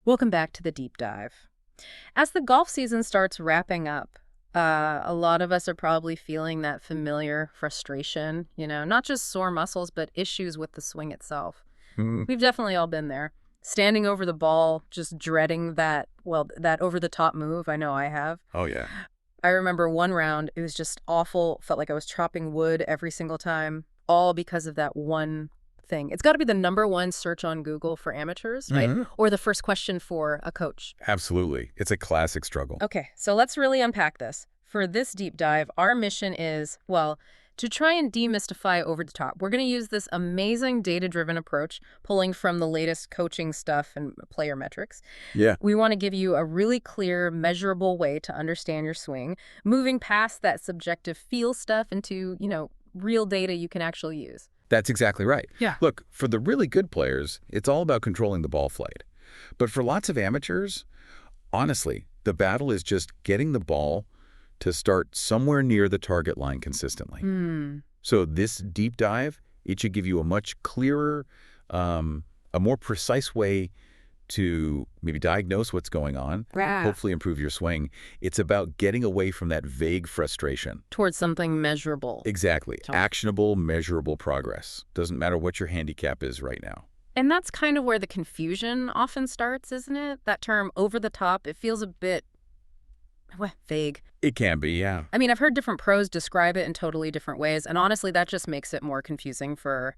Welcome back to the deep dive. As the golf season starts wrapping up, a lot of us are probably feeling that familiar frustration, not just sore muscles, but issues with the swing itself. Mm. We've definitely all been there. Standing over the ball, just dreading that over-the-top move. I know I have. Oh, yeah. I remember one round, it was just awful. Felt like I was chopping wood every single time, all because of that one thing. It's got to be the #1 search on Google for amateurs, right? Mhm. Or the first question for a coach. Absolutely. It's a classic struggle. Okay, so let's really unpack this. For this deep dive, our mission is, well, to try and demystify over the top. We're going to use this amazing data-driven approach, pulling from the latest coaching stuff and player metrics. Yeah. We want to give you a really clear, measurable way to understand your swing, moving past that subjective feel stuff into, real data you can actually use. That's exactly right. Yeah. Look, for the really good players, it's all about controlling the ball flight. But for lots of amateurs, honestly, the battle is just getting the ball to start somewhere near the target line consistently. So this deep dive, it should give you a much clearer, a more precise way to maybe diagnose what's going on, hopefully improve your swing. It's about getting away from that vague frustration. Towards something measurable. Exactly. Actionable, measurable progress. Doesn't matter what your handicap is right now. And that's kind of where the confusion often starts, isn't it? That term, over the top, it feels a bit vague. It can be, yeah. I mean, I've heard different pros describe it in totally different ways, and honestly, that just makes it more confusing for,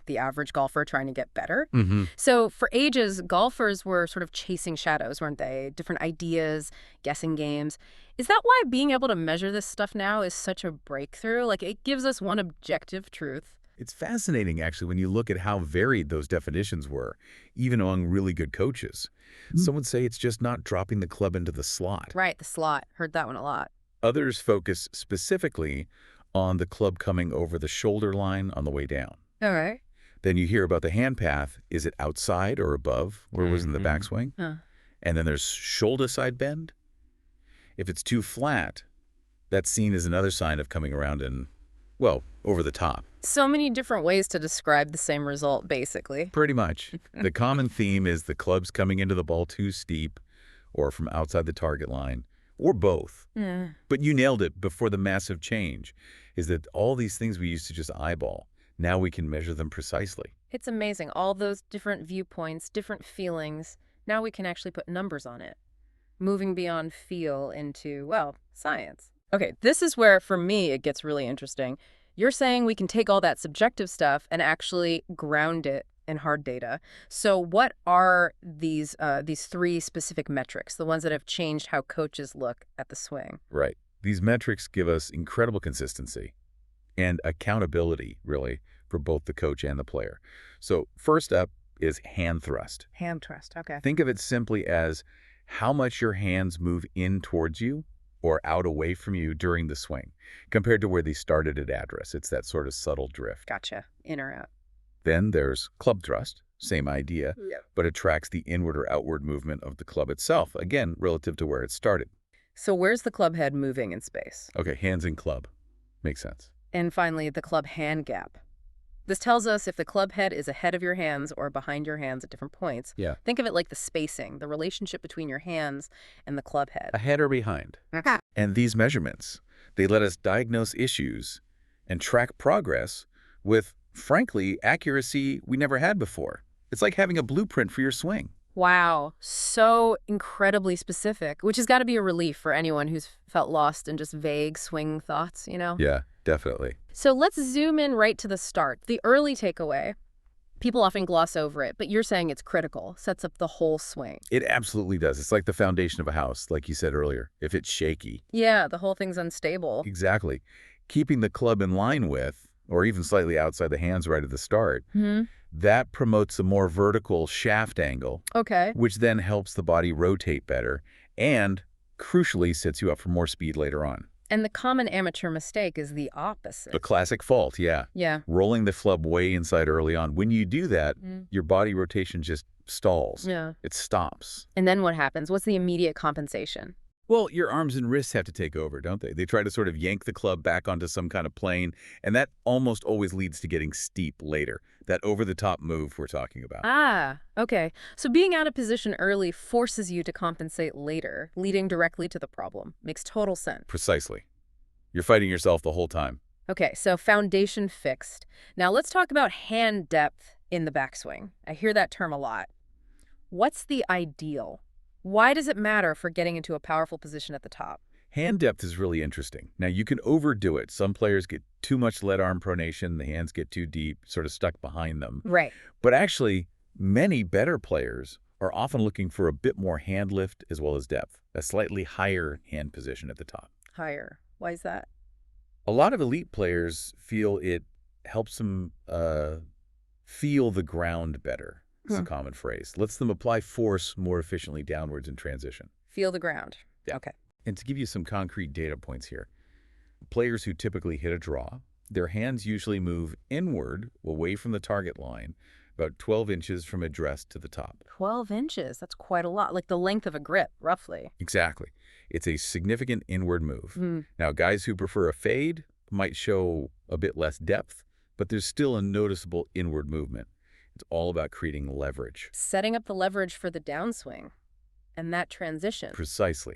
the average golfer trying to get better. So for ages, golfers were sort of chasing shadows, weren't they? Different ideas, guessing games. Is that why being able to measure this stuff now is such a breakthrough? Like, it gives us one objective truth. It's fascinating, actually, when you look at how varied those definitions were, even among really good coaches. Some would say it's just not dropping the club into the slot. Right, the slot. Heard that one a lot. Others focus specifically on the club coming over the shoulder line on the way down. All right. Then you hear about the hand path. Is it outside or above, where it was in the backswing? And then there's shoulder side bend. If it's too flat, that's seen as another sign of coming around and, well, over the top. So many different ways to describe the same result, basically. Pretty much. The common theme is the club's coming into the ball too steep or from outside the target line, or both. But you nailed it before the massive change, is that all these things we used to just eyeball, now we can measure them precisely. It's amazing. All those different viewpoints, different feelings. Now we can actually put numbers on it. Moving beyond feel into, science. Okay, this is where, for me, it gets really interesting. You're saying we can take all that subjective stuff and actually ground it in hard data. So what are these 3 specific metrics, the ones that have changed how coaches look at the swing? Right. These metrics give us incredible consistency and accountability, really, for both the coach and the player. So first up is hand thrust. Hand thrust, okay. Think of it simply as how much your hands move in towards you or out away from you during the swing, compared to where they started at address. It's that sort of subtle drift. Gotcha. In or out. Then there's club thrust, same idea, but it tracks the inward or outward movement of the club itself, again, relative to where it started. So where's the club head moving in space? Okay, hands in club. Makes sense. And finally, the club hand gap. This tells us if the club head is ahead of your hands or behind your hands at different points. Yeah. Think of it like the spacing, the relationship between your hands and the club head. Ahead or behind. And these measurements, they let us diagnose issues and track progress with, frankly, accuracy we never had before. It's like having a blueprint for your swing. Wow, so incredibly specific, which has got to be a relief for anyone who's felt lost in just vague swing thoughts, Yeah, definitely. So let's zoom in right to the start. The early takeaway. People often gloss over it, but you're saying it's critical, sets up the whole swing. It absolutely does. It's like the foundation of a house, like you said earlier. If it's shaky. Yeah, the whole thing's unstable. Exactly. Keeping the club in line with, or even slightly outside the hands right at the start, that promotes a more vertical shaft angle, which then helps the body rotate better and, crucially, sets you up for more speed later on. And the common amateur mistake is the opposite. The classic fault, yeah. Yeah. Rolling the club way inside early on. When you do that, your body rotation just stalls. Yeah. It stops. And then what happens? What's the immediate compensation? Well, your arms and wrists have to take over, don't they? They try to sort of yank the club back onto some kind of plane, and that almost always leads to getting steep later. That over-the-top move we're talking about. Ah, okay. So being out of position early forces you to compensate later, leading directly to the problem. Makes total sense. Precisely. You're fighting yourself the whole time. Okay, so foundation fixed. Now let's talk about hand depth in the backswing. I hear that term a lot. What's the ideal? Why does it matter for getting into a powerful position at the top? Hand depth is really interesting. Now, you can overdo it. Some players get too much lead arm pronation, the hands get too deep, sort of stuck behind them. Right. But actually, many better players are often looking for a bit more hand lift as well as depth, a slightly higher hand position at the top. Higher. Why is that? A lot of elite players feel it helps them feel the ground better. It's a common phrase. Lets them apply force more efficiently downwards in transition. Feel the ground. Yeah. Okay. And to give you some concrete data points here, players who typically hit a draw, their hands usually move inward away from the target line, about 12 inches from address to the top. 12 inches. That's quite a lot. Like the length of a grip, roughly. Exactly. It's a significant inward move. Now, guys who prefer a fade might show a bit less depth, but there's still a noticeable inward movement. It's all about creating leverage. Setting up the leverage for the downswing and that transition. Precisely.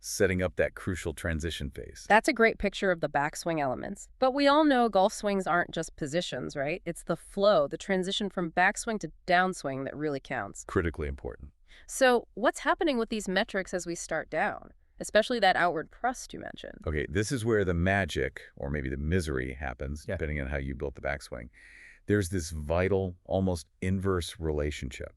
Setting up that crucial transition phase. That's a great picture of the backswing elements. But we all know golf swings aren't just positions, right? It's the flow, the transition from backswing to downswing that really counts. Critically important. So what's happening with these metrics as we start down? Especially that outward thrust you mentioned. Okay, this is where the magic, or maybe the misery, happens, depending on how you built the backswing. There's this vital, almost inverse relationship.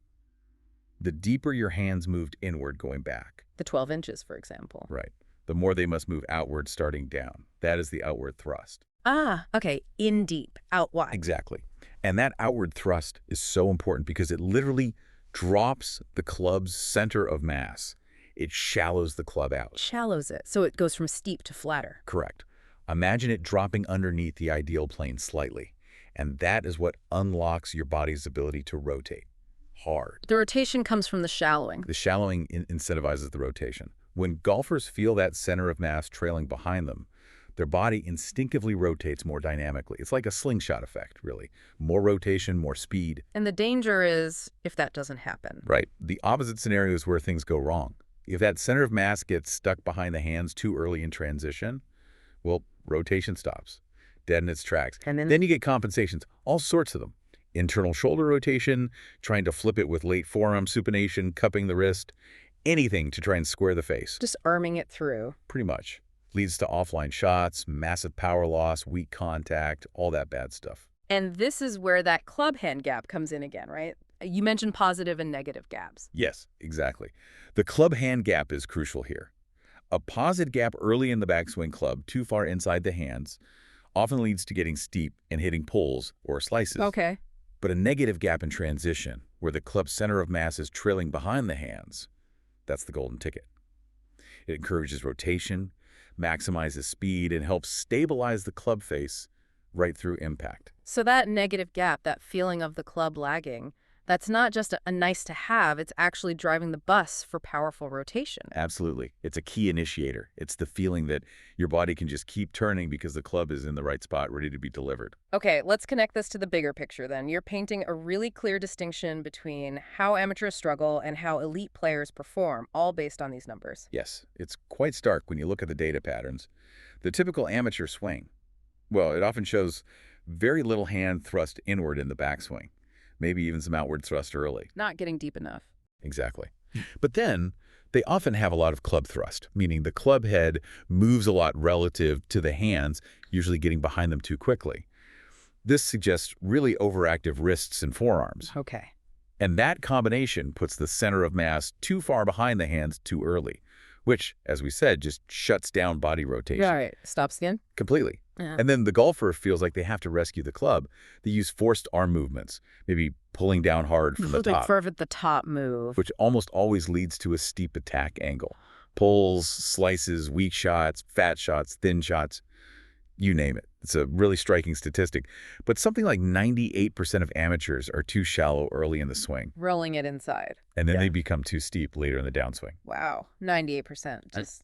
The deeper your hands moved inward going back. The 12 inches, for example. Right. The more they must move outward starting down. That is the outward thrust. Ah, okay. In deep, out wide. Exactly. And that outward thrust is so important because it literally drops the club's center of mass. It shallows the club out. Shallows it, so it goes from steep to flatter. Correct. Imagine it dropping underneath the ideal plane slightly. And that is what unlocks your body's ability to rotate. Hard. The rotation comes from the shallowing. The shallowing incentivizes the rotation. When golfers feel that center of mass trailing behind them, their body instinctively rotates more dynamically. It's like a slingshot effect, really. More rotation, more speed. And the danger is if that doesn't happen. Right. The opposite scenario is where things go wrong. If that center of mass gets stuck behind the hands too early in transition, well, rotation stops. Dead in its tracks. And then you get compensations, all sorts of them. Internal shoulder rotation, trying to flip it with late forearm supination, cupping the wrist, anything to try and square the face. Just arming it through. Pretty much. Leads to offline shots, massive power loss, weak contact, all that bad stuff. And this is where that club hand gap comes in again, right? You mentioned positive and negative gaps. Yes, exactly. The club hand gap is crucial here. A positive gap early in the backswing club, too far inside the hands, often leads to getting steep and hitting pulls or slices. Okay. But a negative gap in transition, where the club's center of mass is trailing behind the hands, that's the golden ticket. It encourages rotation, maximizes speed, and helps stabilize the club face right through impact. So that negative gap, that feeling of the club lagging, that's not just a nice to have, it's actually driving the bus for powerful rotation. Absolutely. It's a key initiator. It's the feeling that your body can just keep turning because the club is in the right spot, ready to be delivered. Okay, let's connect this to the bigger picture then. You're painting a really clear distinction between how amateurs struggle and how elite players perform, all based on these numbers. Yes, it's quite stark when you look at the data patterns. The typical amateur swing, well, it often shows very little hand thrust inward in the backswing. Maybe even some outward thrust early. Not getting deep enough. Exactly. But then they often have a lot of club thrust, meaning the club head moves a lot relative to the hands, usually getting behind them too quickly. This suggests really overactive wrists and forearms. Okay. And that combination puts the center of mass too far behind the hands too early, which, as we said, just shuts down body rotation. Yeah, right. Stops again? Completely. Yeah. And then the golfer feels like they have to rescue the club. They use forced arm movements, maybe pulling down hard from the top. Like fervent the top move. Which almost always leads to a steep attack angle. Pulls, slices, weak shots, fat shots, thin shots, you name it. It's a really striking statistic. But something like 98% of amateurs are too shallow early in the swing. Rolling it inside. And then they become too steep later in the downswing. Wow. 98%. Just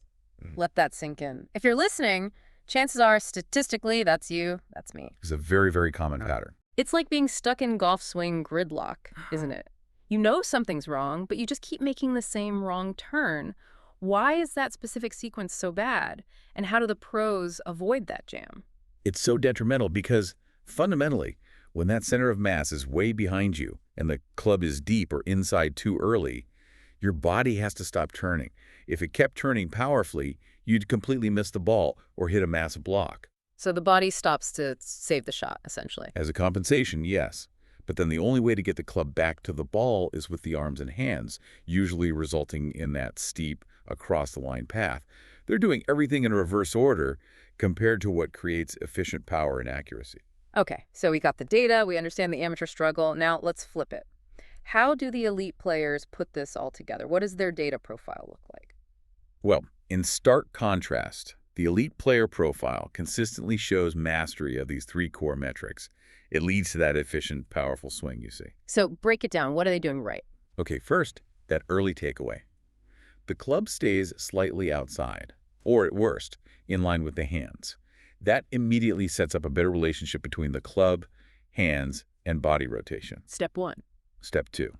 Let that sink in. If you're listening, chances are, statistically, that's you, that's me. It's a very, very common pattern. It's like being stuck in golf swing gridlock, isn't it? You know something's wrong, but you just keep making the same wrong turn. Why is that specific sequence so bad? And how do the pros avoid that jam? It's so detrimental because, fundamentally, when that center of mass is way behind you and the club is deep or inside too early, your body has to stop turning. If it kept turning powerfully, you'd completely miss the ball or hit a massive block. So the body stops to save the shot, essentially. As a compensation, yes. But then the only way to get the club back to the ball is with the arms and hands, usually resulting in that steep, across-the-line path. They're doing everything in reverse order compared to what creates efficient power and accuracy. Okay, so we got the data, we understand the amateur struggle. Now let's flip it. How do the elite players put this all together? What does their data profile look like? Well, in stark contrast, the elite player profile consistently shows mastery of these three core metrics. It leads to that efficient, powerful swing you see. So break it down. What are they doing right? Okay, first, that early takeaway. The club stays slightly outside, or at worst, in line with the hands. That immediately sets up a better relationship between the club, hands, and body rotation. Step one. Step two.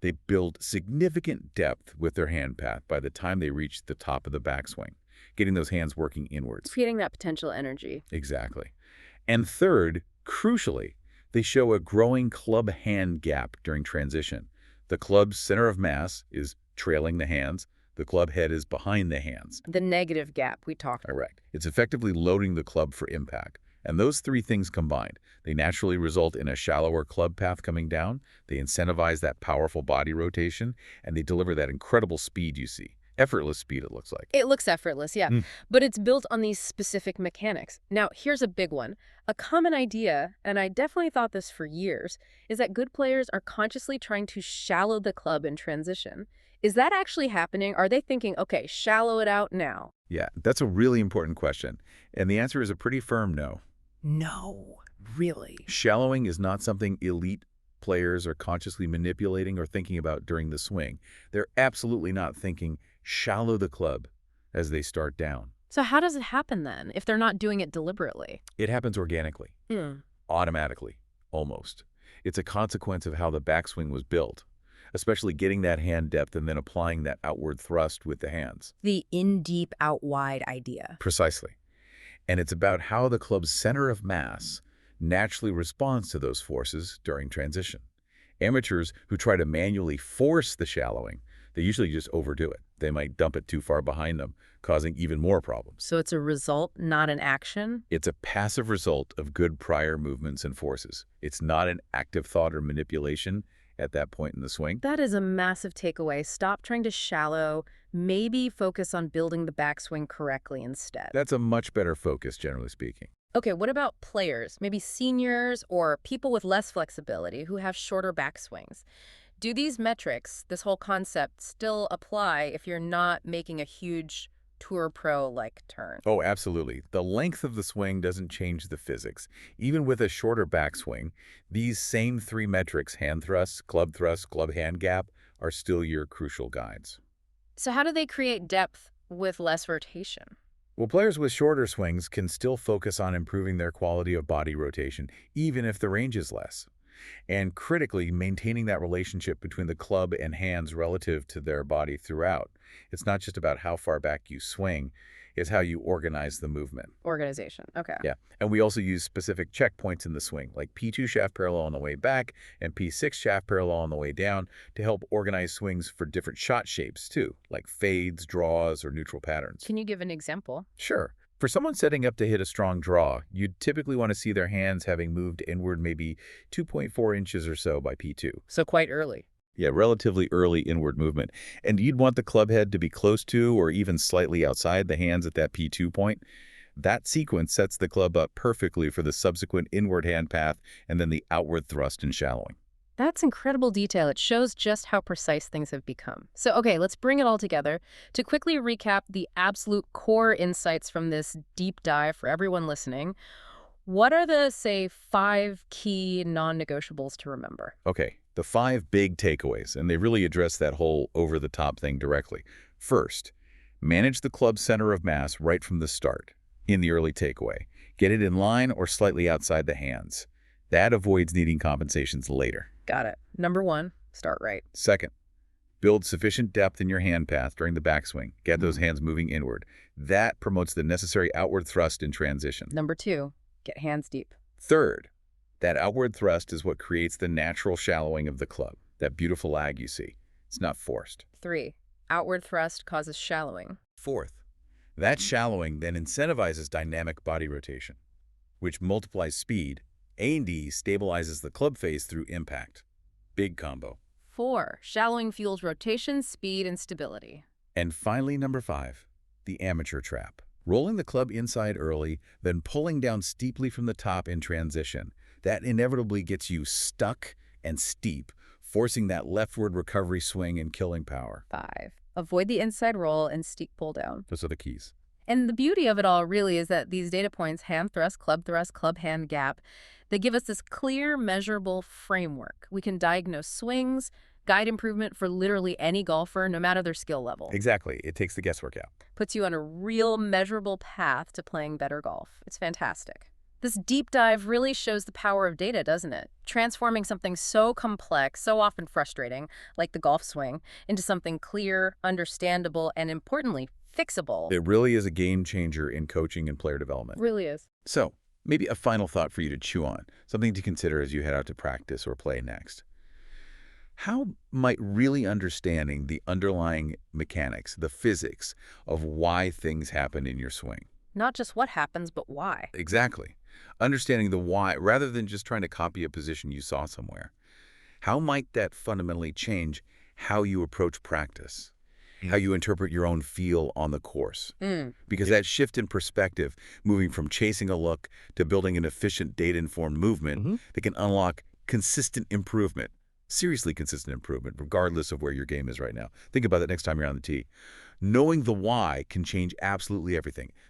They build significant depth with their hand path by the time they reach the top of the backswing, getting those hands working inwards. Creating that potential energy. Exactly. And third, crucially, they show a growing club-hand gap during transition. The club's center of mass is trailing the hands. The club head is behind the hands. The negative gap we talked about. Correct. It's effectively loading the club for impact. And those three things combined, they naturally result in a shallower club path coming down, they incentivize that powerful body rotation, and they deliver that incredible speed you see. Effortless speed, it looks like. It looks effortless, yeah. But it's built on these specific mechanics. Now, here's a big one. A common idea, and I definitely thought this for years, is that good players are consciously trying to shallow the club in transition. Is that actually happening? Are they thinking, okay, shallow it out now? Yeah, that's a really important question. And the answer is a pretty firm no. No, really? Shallowing is not something elite players are consciously manipulating or thinking about during the swing. They're absolutely not thinking shallow the club as they start down. So how does it happen then, if they're not doing it deliberately? It happens organically, automatically, almost. It's a consequence of how the backswing was built, especially getting that hand depth and then applying that outward thrust with the hands. The in-deep, out-wide idea. Precisely. And it's about how the club's center of mass naturally responds to those forces during transition. Amateurs who try to manually force the shallowing, they usually just overdo it. They might dump it too far behind them, causing even more problems. So it's a result, not an action? It's a passive result of good prior movements and forces. It's not an active thought or manipulation at that point in the swing. That is a massive takeaway. Stop trying to shallow. Maybe focus on building the backswing correctly instead. That's a much better focus, generally speaking. Okay, what about players, maybe seniors or people with less flexibility who have shorter backswings? Do these metrics, this whole concept, still apply if you're not making a huge tour pro-like turn? Oh, absolutely. The length of the swing doesn't change the physics. Even with a shorter backswing, these same three metrics, hand thrust, club hand gap, are still your crucial guides. So how do they create depth with less rotation? Well, players with shorter swings can still focus on improving their quality of body rotation, even if the range is less. And critically, maintaining that relationship between the club and hands relative to their body throughout. It's not just about how far back you swing, it's how you organize the movement. Organization, okay. Yeah, and we also use specific checkpoints in the swing, like P2 shaft parallel on the way back and P6 shaft parallel on the way down to help organize swings for different shot shapes too, like fades, draws, or neutral patterns. Can you give an example? Sure. For someone setting up to hit a strong draw, you'd typically want to see their hands having moved inward maybe 2.4 inches or so by P2. So quite early. Yeah, relatively early inward movement. And you'd want the club head to be close to or even slightly outside the hands at that P2 point. That sequence sets the club up perfectly for the subsequent inward hand path and then the outward thrust and shallowing. That's incredible detail. It shows just how precise things have become. So, okay, let's bring it all together. To quickly recap the absolute core insights from this deep dive for everyone listening, what are the, say, 5 key non-negotiables to remember? Okay, the 5 big takeaways, and they really address that whole over-the-top thing directly. First, Manage the club's center of mass right from the start, in the early takeaway. Get it in line or slightly outside the hands. That avoids needing compensations later. Got it. Number 1, start right. Second, build sufficient depth in your hand path during the backswing. Get those hands moving inward. That promotes the necessary outward thrust in transition. Number 2, get hands deep. Third, that outward thrust is what creates the natural shallowing of the club, that beautiful lag you see. It's not forced. 3, outward thrust causes shallowing. Fourth, that shallowing then incentivizes dynamic body rotation, which multiplies speed. A&D stabilizes the club face through impact. Big combo. 4, shallowing fuels rotation, speed, and stability. And finally, number 5, the amateur trap. Rolling the club inside early, then pulling down steeply from the top in transition. That inevitably gets you stuck and steep, forcing that leftward recovery swing and killing power. 5, avoid the inside roll and steep pull down. Those are the keys. And the beauty of it all really is that these data points, hand thrust, club hand gap, they give us this clear, measurable framework. We can diagnose swings, guide improvement for literally any golfer, no matter their skill level. Exactly. It takes the guesswork out. Puts you on a real measurable path to playing better golf. It's fantastic. This deep dive really shows the power of data, doesn't it? Transforming something so complex, so often frustrating, like the golf swing, into something clear, understandable, and importantly, fixable. It really is a game changer in coaching and player development. Really is. So, maybe a final thought for you to chew on, something to consider as you head out to practice or play next. How might really understanding the underlying mechanics, the physics of why things happen in your swing? Not just what happens, but why. Exactly. Understanding the why, rather than just trying to copy a position you saw somewhere. How might that fundamentally change how you approach practice? How you interpret your own feel on the course? Because that shift in perspective, moving from chasing a look to building an efficient data-informed movement that can unlock consistent improvement, seriously consistent improvement, regardless of where your game is right now. Think about that next time you're on the tee. Knowing the why can change absolutely everything.